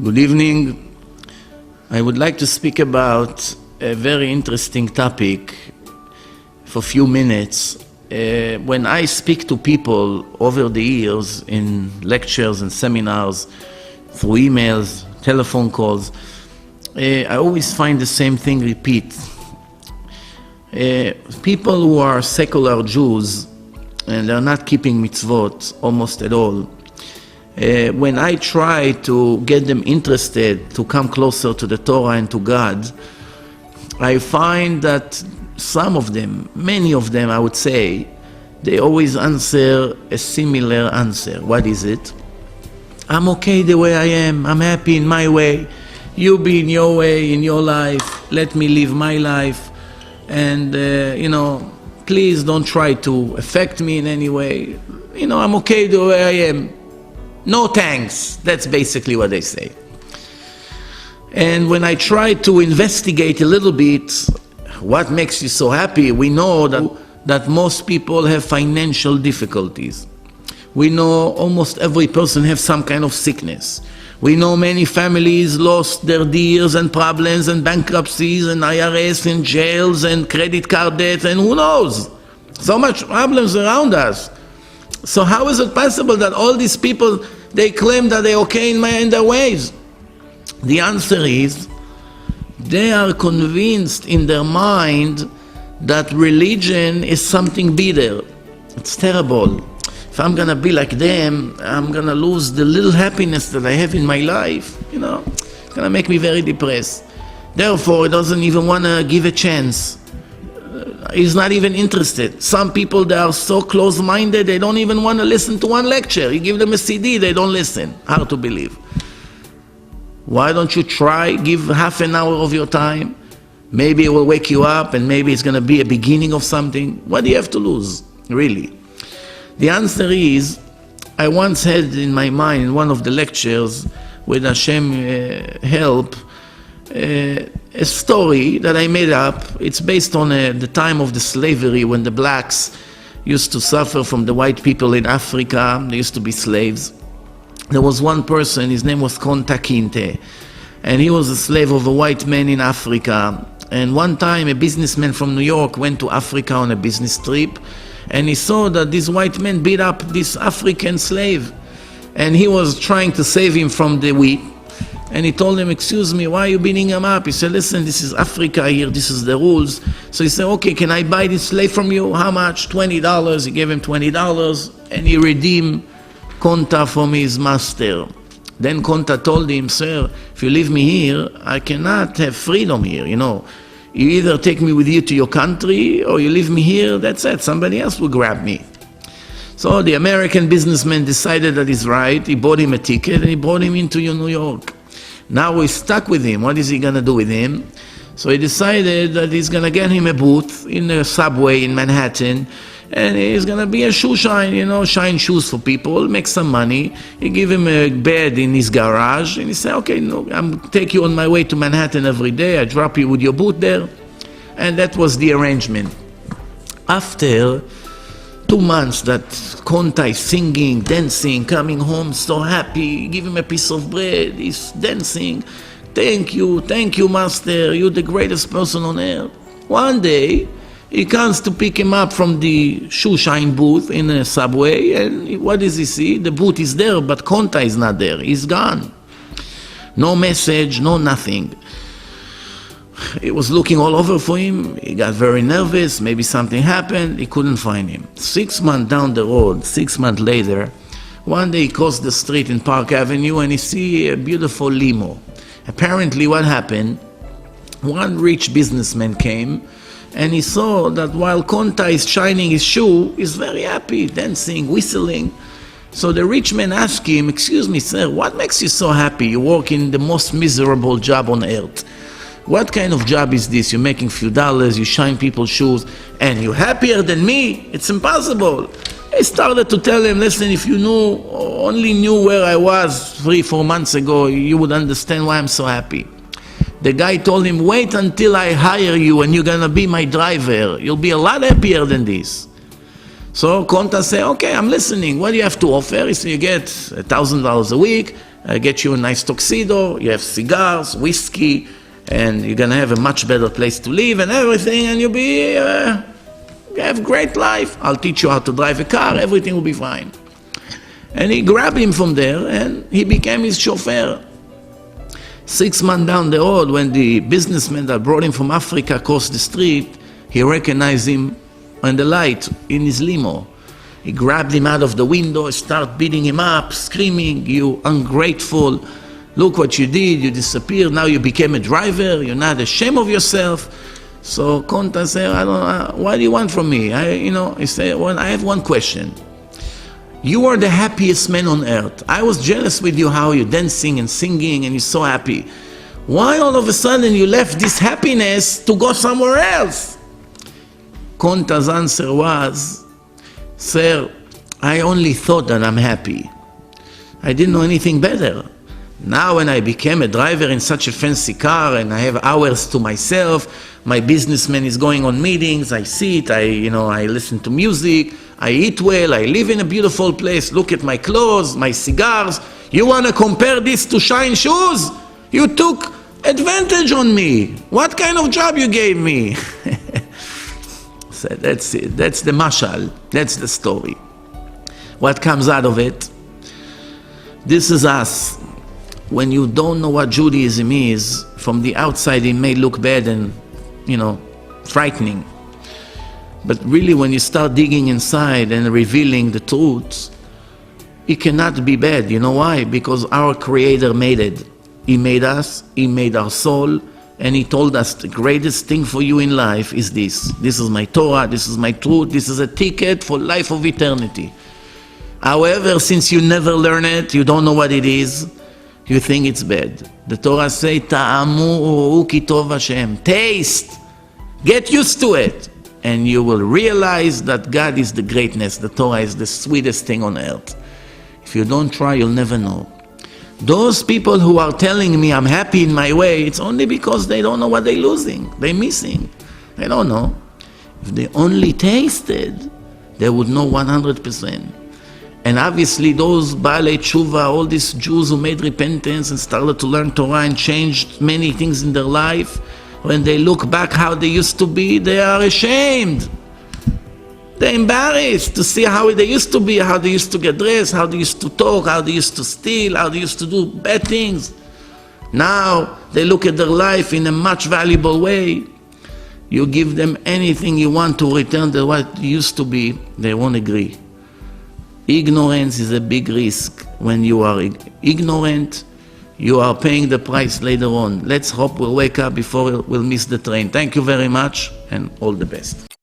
Good evening. I would like to speak about a very interesting topic for a few minutes. When I speak to people over the years in lectures and seminars, through emails, telephone calls, I always find the same thing repeat. People who are secular Jews and are not keeping mitzvot almost at all, when I try to get them interested to come closer to the Torah and to God, I find that some of them, many of them I would say, they always answer a similar answer. What is it? I'm okay the way I am, I'm happy in my way, you be in your way, in your life, let me live my life, and please don't try to affect me in any way. I'm okay the way I am. No thanks. That's basically what they say. And when I try to investigate a little bit, what makes you so happy? We know that most people have financial difficulties. We know almost every person has some kind of sickness. We know many families lost their deals and problems and bankruptcies and IRS and jails and credit card debts and who knows? So much problems around us. So how is it possible that all these people, they claim that they're okay in their ways? The answer is, they are convinced in their mind that religion is something bitter. It's terrible. If I'm going to be like them, I'm going to lose the little happiness that I have in my life. It's going to make me very depressed. Therefore, he doesn't even want to give a chance. He's not even interested. Some people, they are so close-minded, they don't even want to listen to one lecture. You give them a CD, they don't listen. Hard to believe. Why don't you try, give half an hour of your time? Maybe it will wake you up and maybe it's going to be a beginning of something. What do you have to lose, really? The answer is, I once had in my mind in one of the lectures, with Hashem help, a story that I made up. It's based on the time of the slavery, when the blacks used to suffer from the white people in Africa. They used to be slaves. There was one person, his name was Konta Kinte, and he was a slave of a white man in Africa. And one time a businessman from New York went to Africa on a business trip, and he saw that this white man beat up this African slave, and he was trying to save him from the whip. And he told him, excuse me, why are you beating him up? He said, listen, this is Africa here, this is the rules. So he said, okay, can I buy this slave from you? How much? $20. He gave him $20, and he redeemed Konta from his master. Then Konta told him, sir, if you leave me here, I cannot have freedom here, You either take me with you to your country, or you leave me here, that's it, somebody else will grab me. So the American businessman decided that he's right. He bought him a ticket, and he brought him into New York. Now we're stuck with him. What is he going to do with him? So he decided that he's going to get him a booth in a subway in Manhattan, and he's going to be a shoe shine, shine shoes for people, make some money. He give him a bed in his garage, and he said, okay, no, I'm take you on my way to Manhattan every day. I drop you with your booth there. And that was the arrangement. After 2 months that Konta is singing, dancing, coming home so happy, give him a piece of bread, he's dancing. Thank you, master, you're the greatest person on earth. One day, he comes to pick him up from the shoe shine booth in a subway, and what does he see? The booth is there, but Konta is not there, he's gone. No message, no nothing. He was looking all over for him. He got very nervous. Maybe something happened. He couldn't find him. 6 months down the road, 6 months later, one day he crossed the street in Park Avenue and he see a beautiful limo. Apparently what happened, one rich businessman came and he saw that while Konta is shining his shoe, he's very happy, dancing, whistling. So the rich man asked him, excuse me, sir, what makes you so happy? You work in the most miserable job on earth. What kind of job is this? You're making few dollars, you shine people's shoes, and you're happier than me? It's impossible. I started to tell him, listen, if you only knew where I was 3-4 months ago, you would understand why I'm so happy. The guy told him, wait until I hire you and you're going to be my driver. You'll be a lot happier than this. So Konta say, okay, I'm listening. What do you have to offer? He said, you get $1,000 a week. I get you a nice tuxedo. You have cigars, whiskey, and you're going to have a much better place to live and everything, and you'll be, you have a great life. I'll teach you how to drive a car. Everything will be fine. And he grabbed him from there, and he became his chauffeur. 6 months down the road, when the businessman that brought him from Africa crossed the street, he recognized him on the light in his limo. He grabbed him out of the window, started beating him up, screaming, you ungrateful, look what you did, you disappeared, now you became a driver, you're not ashamed of yourself. So Konta said, what do you want from me? He said, well, I have one question. You are the happiest man on earth. I was jealous with you how you're dancing and singing and you're so happy. Why all of a sudden you left this happiness to go somewhere else? Konta's answer was, sir, I only thought that I'm happy. I didn't know anything better. Now when I became a driver in such a fancy car and I have hours to myself, my businessman is going on meetings, I sit, I listen to music, I eat well, I live in a beautiful place, look at my clothes, my cigars. You want to compare this to shine shoes? You took advantage on me. What kind of job you gave me? So that's it. That's the mashal. That's the story. What comes out of it? This is us. When you don't know what Judaism is, from the outside it may look bad and, frightening. But really when you start digging inside and revealing the truth, it cannot be bad. You know why? Because our Creator made it. He made us, He made our soul, and He told us the greatest thing for you in life is this. This is my Torah, this is my truth, this is a ticket for life of eternity. However, since you never learn it, you don't know what it is, you think it's bad. The Torah says, Ta'amu ki tov Hashem. Taste, get used to it, and you will realize that God is the greatness. The Torah is the sweetest thing on earth. If you don't try, you'll never know. Those people who are telling me I'm happy in my way, it's only because they don't know what they're losing, they're missing. They don't know. If they only tasted, they would know 100%. And obviously those Baalei Tshuva, all these Jews who made repentance and started to learn Torah and changed many things in their life, when they look back how they used to be, they are ashamed. They're embarrassed to see how they used to be, how they used to get dressed, how they used to talk, how they used to steal, how they used to do bad things. Now they look at their life in a much valuable way. You give them anything you want to return to what it used to be, they won't agree. Ignorance is a big risk. When you are ignorant, you are paying the price later on. Let's hope we'll wake up before we'll miss the train. Thank you very much and all the best.